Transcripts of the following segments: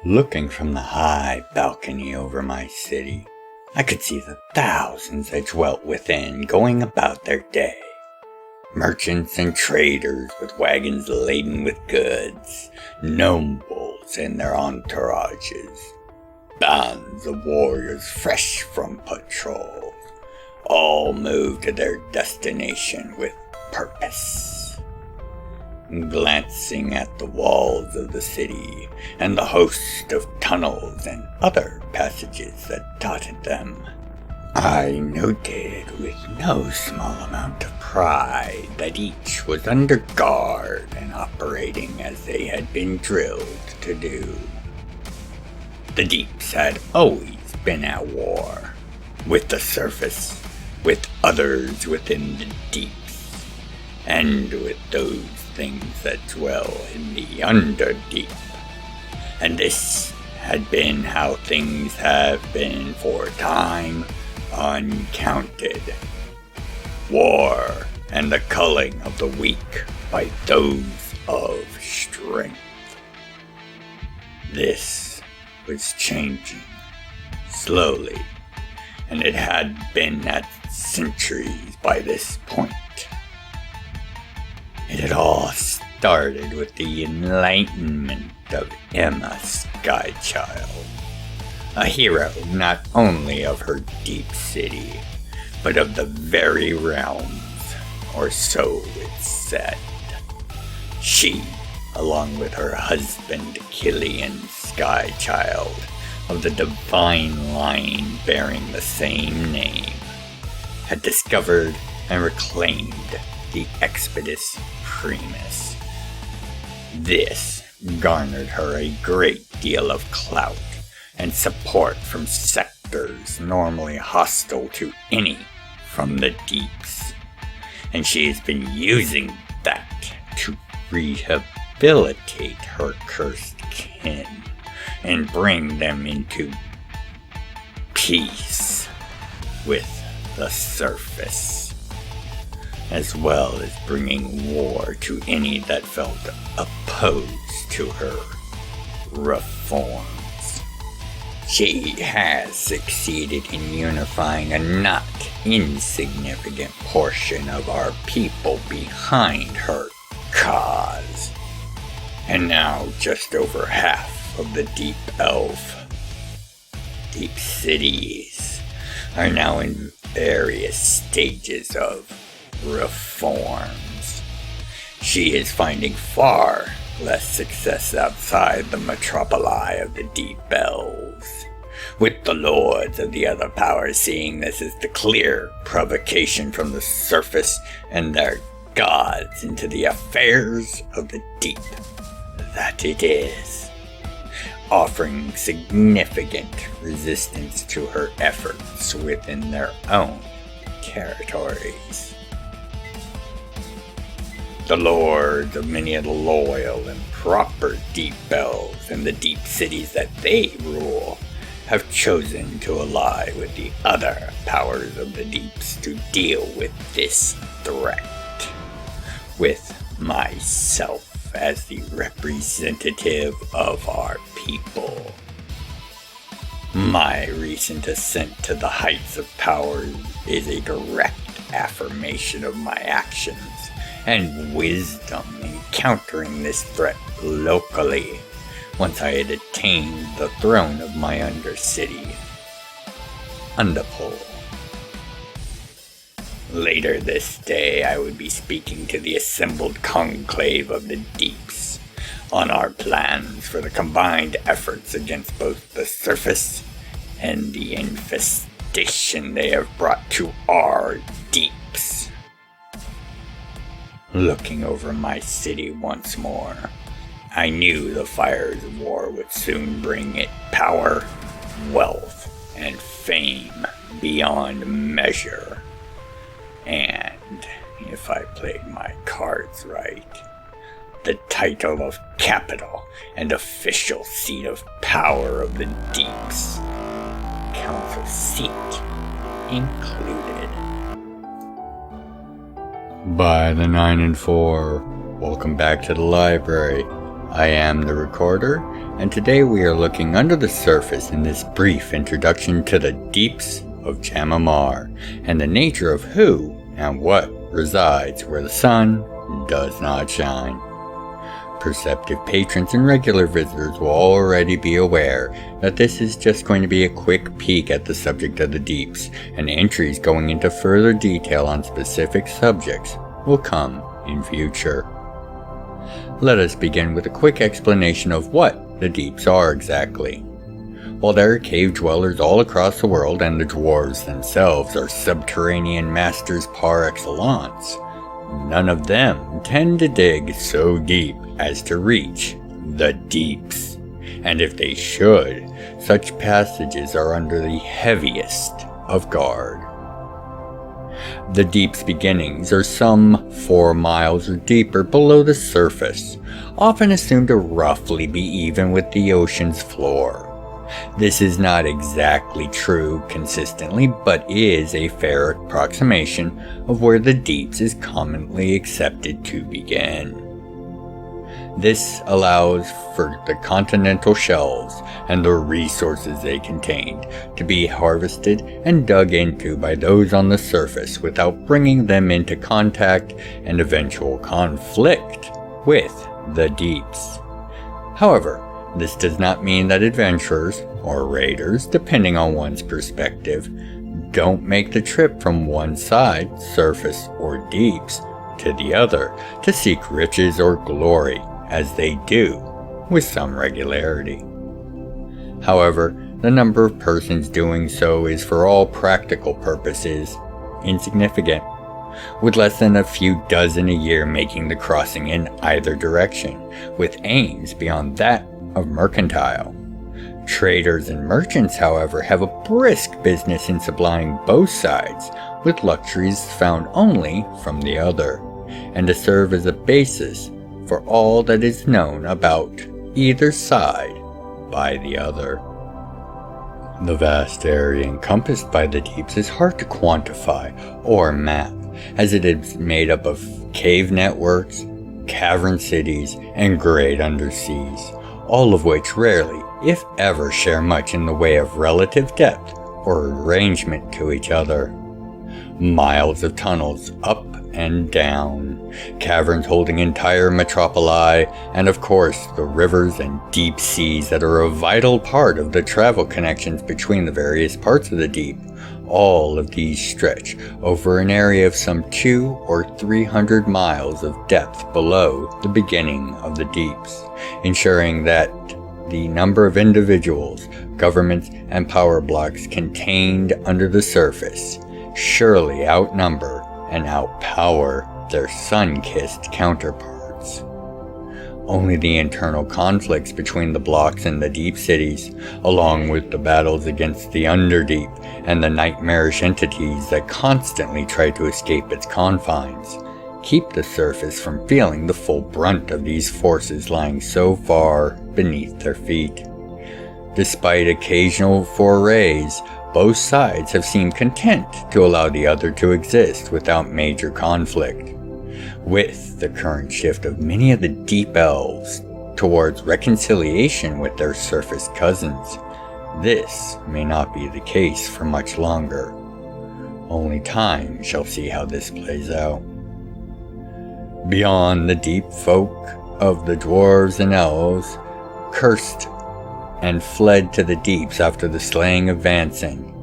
Looking from the high balcony over my city, I could see the thousands that dwelt within going about their day. Merchants and traders with wagons laden with goods, nobles and their entourages, bands of warriors fresh from patrol, all moved to their destination with purpose. Glancing at the walls of the city and the host of tunnels and other passages that dotted them, I noted with no small amount of pride that each was under guard and operating as they had been drilled to do. The deeps had always been at war, with the surface, with others within the deeps, and with those things that dwell in the underdeep. And this had been how things have been for time uncounted. War and the culling of the weak by those of strength. This was changing, slowly, and it had been at centuries by this point. It had all started with the enlightenment of Emma Skychild, a hero not only of her deep city, but of the very realms, or so it said. She, along with her husband Killian Skychild, of the divine line bearing the same name, had discovered and reclaimed the Expedus Primus. This garnered her a great deal of clout and support from sectors normally hostile to any from the deeps, and she has been using that to rehabilitate her cursed kin and bring them into peace with the surface, as well as bringing war to any that felt opposed to her reforms. She has succeeded in unifying a not insignificant portion of our people behind her cause. And now just over half of the deep cities are now in various stages of reforms. She is finding far less success outside the metropoli of the deep elves, with the lords of the other powers seeing this as the clear provocation from the surface and their gods into the affairs of the deep that it is, offering significant resistance to her efforts within their own territories. The lords of many of the loyal and proper deep elves and the deep cities that they rule have chosen to ally with the other powers of the deeps to deal with this threat, with myself as the representative of our people. My recent ascent to the heights of power is a direct affirmation of my actions and wisdom in countering this threat locally once I had attained the throne of my undercity, Underpole. Later this day I would be speaking to the assembled conclave of the deeps on our plans for the combined efforts against both the surface and the infestation they have brought to our deeps. Looking over my city once more, I knew the fires of war would soon bring it power, wealth, and fame beyond measure. And, if I played my cards right, the title of capital and official seat of power of the deeps, council seat included. By the 9 and 4, welcome back to the library. I am the recorder, and today we are looking under the surface in this brief introduction to the deeps of Jam'mar, and the nature of who and what resides where the sun does not shine. Perceptive patrons and regular visitors will already be aware that this is just going to be a quick peek at the subject of the deeps, and entries going into further detail on specific subjects will come in future. Let us begin with a quick explanation of what the deeps are exactly. While there are cave dwellers all across the world and the dwarves themselves are subterranean masters par excellence, none of them tend to dig so deep as to reach the deeps, and if they should, such passages are under the heaviest of guard. The deep's beginnings are some 4 miles or deeper below the surface, often assumed to roughly be even with the ocean's floor. This is not exactly true consistently, but is a fair approximation of where the deeps is commonly accepted to begin. This allows for the continental shelves and the resources they contained to be harvested and dug into by those on the surface without bringing them into contact and eventual conflict with the deeps. However, this does not mean that adventurers, or raiders, depending on one's perspective, don't make the trip from one side, surface or deeps, to the other to seek riches or glory, as they do, with some regularity. However, the number of persons doing so is for all practical purposes insignificant, with less than a few dozen a year making the crossing in either direction, with aims beyond that of mercantile. Traders and merchants, however, have a brisk business in supplying both sides with luxuries found only from the other, and to serve as a basis for all that is known about either side by the other. The vast area encompassed by the deeps is hard to quantify or map, as it is made up of cave networks, cavern cities, and great underseas, all of which rarely, if ever, share much in the way of relative depth or arrangement to each other. Miles of tunnels up and down, caverns holding entire metropoli, and of course the rivers and deep seas that are a vital part of the travel connections between the various parts of the deep. All of these stretch over an area of some 200 or 300 miles of depth below the beginning of the deeps, ensuring that the number of individuals, governments, and power blocks contained under the surface surely outnumber and outpower their sun-kissed counterparts. Only the internal conflicts between the blocks and the deep cities, along with the battles against the underdeep and the nightmarish entities that constantly try to escape its confines, keep the surface from feeling the full brunt of these forces lying so far beneath their feet. Despite occasional forays, both sides have seemed content to allow the other to exist without major conflict. With the current shift of many of the deep elves towards reconciliation with their surface cousins, this may not be the case for much longer. Only time shall see how this plays out. Beyond the deep folk of the dwarves and elves, cursed and fled to the deeps after the slaying of Vansing,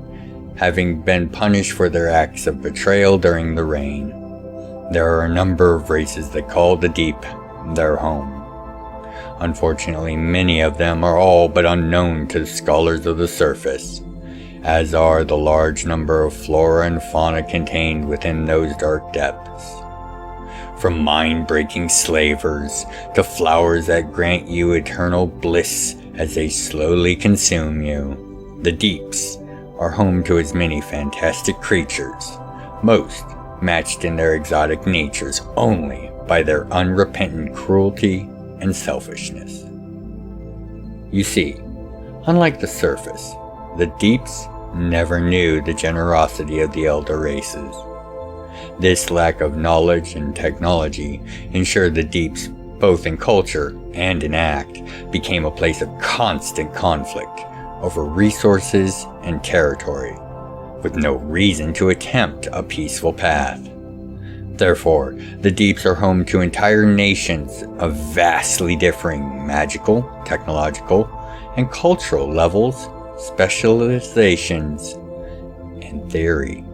having been punished for their acts of betrayal during the reign. There are a number of races that call the deep their home. Unfortunately, many of them are all but unknown to the scholars of the surface, as are the large number of flora and fauna contained within those dark depths. From mind-breaking slavers to flowers that grant you eternal bliss as they slowly consume you, the deeps are home to as many fantastic creatures, most matched in their exotic natures only by their unrepentant cruelty and selfishness. You see, unlike the surface, the deeps never knew the generosity of the elder races. This lack of knowledge and technology ensured the deeps both in culture and in act, became a place of constant conflict over resources and territory, with no reason to attempt a peaceful path. Therefore, the Deeps are home to entire nations of vastly differing magical, technological, and cultural levels, specializations, and theory.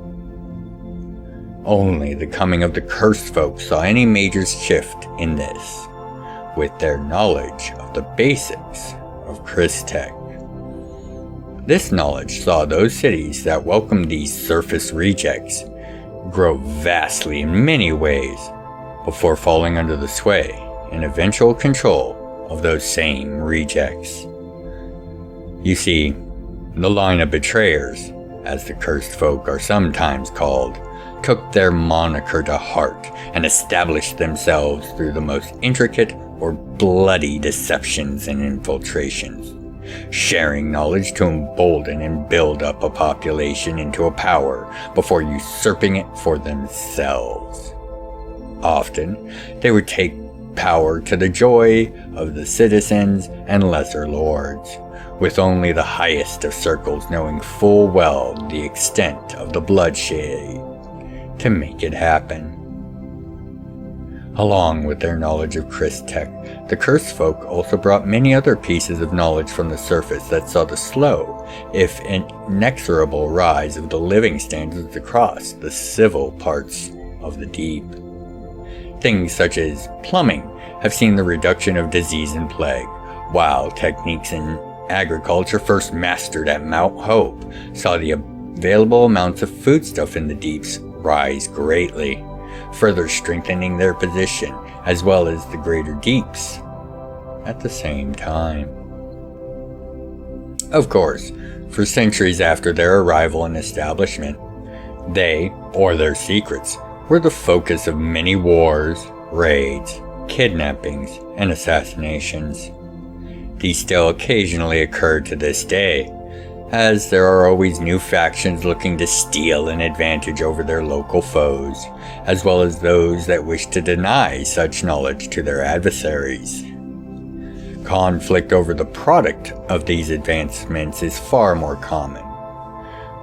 Only the coming of the Cursed Folk saw any major shift in this, with their knowledge of the basics of Crystech. This knowledge saw those cities that welcomed these surface rejects grow vastly in many ways, before falling under the sway and eventual control of those same rejects. You see, the line of betrayers, as the Cursed Folk are sometimes called, took their moniker to heart and established themselves through the most intricate or bloody deceptions and infiltrations, sharing knowledge to embolden and build up a population into a power before usurping it for themselves. Often, they would take power to the joy of the citizens and lesser lords, with only the highest of circles knowing full well the extent of the bloodshed to make it happen. Along with their knowledge of Crystech, the Cursed Folk also brought many other pieces of knowledge from the surface that saw the slow, if inexorable rise of the living standards across the civil parts of the Deep. Things such as plumbing have seen the reduction of disease and plague, while techniques in agriculture first mastered at Mount Hope saw the available amounts of foodstuff in the Deeps rise greatly, further strengthening their position as well as the greater Deeps at the same time. Of course, for centuries after their arrival and establishment, they, or their secrets, were the focus of many wars, raids, kidnappings, and assassinations. These still occasionally occur to this day, as there are always new factions looking to steal an advantage over their local foes, as well as those that wish to deny such knowledge to their adversaries. Conflict over the product of these advancements is far more common,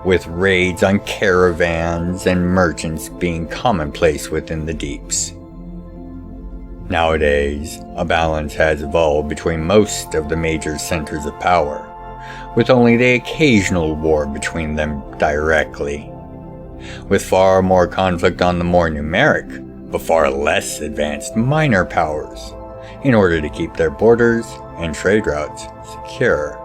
with raids on caravans and merchants being commonplace within the Deeps. Nowadays, a balance has evolved between most of the major centers of power, with only the occasional war between them directly, with far more conflict on the more numeric, but far less advanced minor powers, in order to keep their borders and trade routes secure.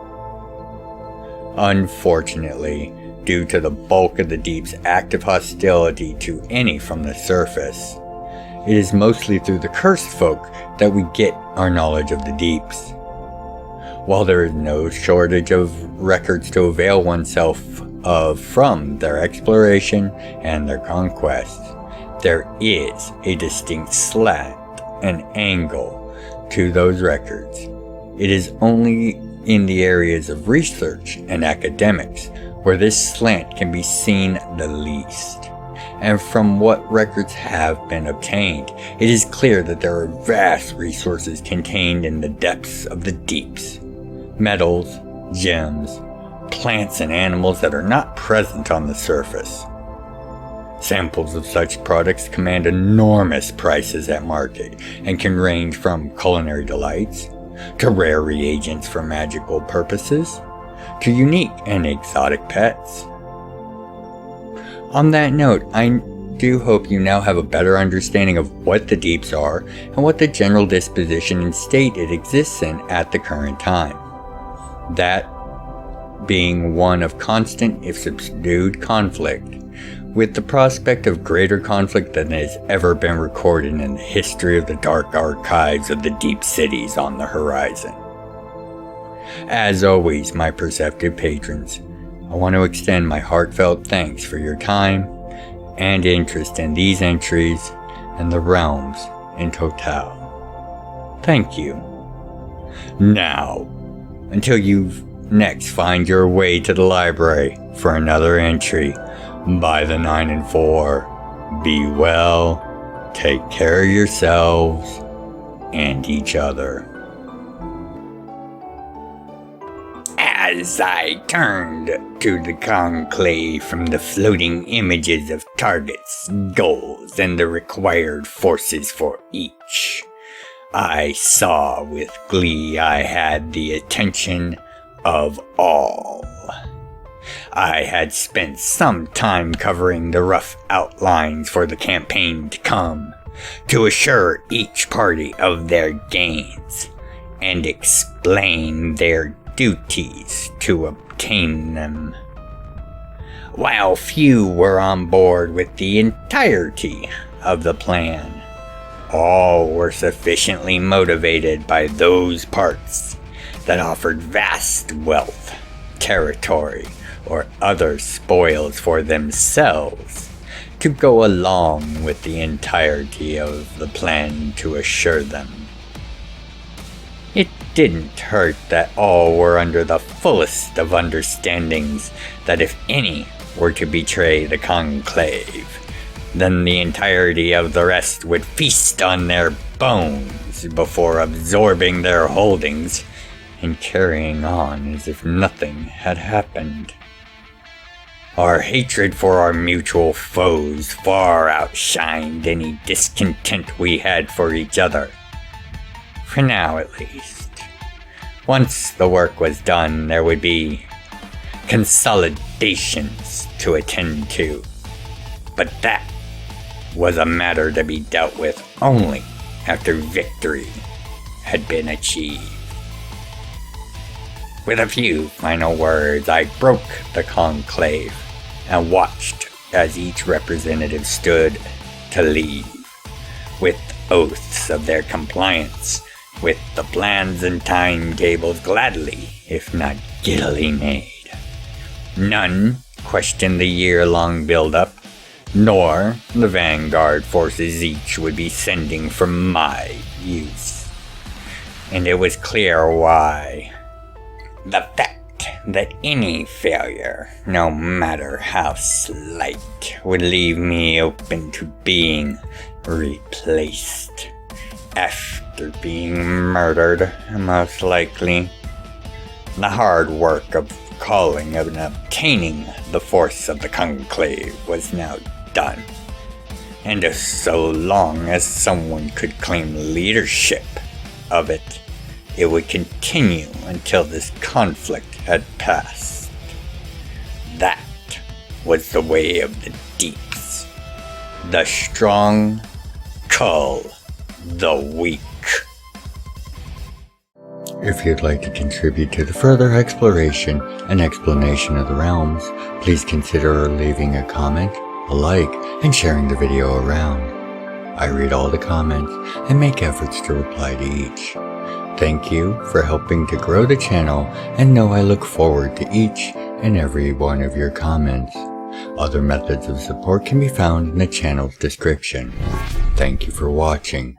Unfortunately, due to the bulk of the Deep's active hostility to any from the surface, it is mostly through the Cursed Folk that we get our knowledge of the Deeps. While there is no shortage of records to avail oneself of from their exploration and their conquests, there is a distinct slant and angle to those records. It is only in the areas of research and academics where this slant can be seen the least. And from what records have been obtained, it is clear that there are vast resources contained in the depths of the Deeps. Metals, gems, plants and animals that are not present on the surface. Samples of such products command enormous prices at market and can range from culinary delights, to rare reagents for magical purposes, to unique and exotic pets. On that note, I do hope you now have a better understanding of what the Deeps are and what the general disposition and state it exists in at the current time. That being one of constant, if subdued, conflict, with the prospect of greater conflict than has ever been recorded in the history of the dark archives of the Deep Cities on the horizon. As always, my perceptive patrons, I want to extend my heartfelt thanks for your time and interest in these entries and the realms in total. Thank you. Now, until you next find your way to the library for another entry by the 9 and 4, be well, take care of yourselves, and each other. As I turned to the conclave from the floating images of targets, goals, and the required forces for each, I saw with glee I had the attention of all. I had spent some time covering the rough outlines for the campaign to come, to assure each party of their gains, and explain their duties to obtain them. While few were on board with the entirety of the plan, all were sufficiently motivated by those parts that offered vast wealth, territory, or other spoils for themselves to go along with the entirety of the plan to assure them. It didn't hurt that all were under the fullest of understandings that if any were to betray the conclave, then the entirety of the rest would feast on their bones before absorbing their holdings and carrying on as if nothing had happened. Our hatred for our mutual foes far outshined any discontent we had for each other. For now, at least. Once the work was done, there would be consolidations to attend to. But that was a matter to be dealt with only after victory had been achieved. With a few final words, I broke the conclave and watched as each representative stood to leave, with oaths of their compliance with the plans and timetables gladly, if not giddily made. None questioned the year-long build-up, nor the vanguard forces each would be sending for my use. And it was clear why. The fact that any failure, no matter how slight, would leave me open to being replaced. After being murdered, most likely. The hard work of calling and obtaining the force of the conclave was now done. And so long as someone could claim leadership of it, it would continue until this conflict had passed. That was the way of the deeps. The strong cull the weak. If you'd like to contribute to the further exploration and explanation of the realms, please consider leaving a comment, a like, and sharing the video around. I read all the comments and make efforts to reply to each. Thank you for helping to grow the channel, and know I look forward to each and every one of your comments. Other methods of support can be found in the channel's description. Thank you for watching,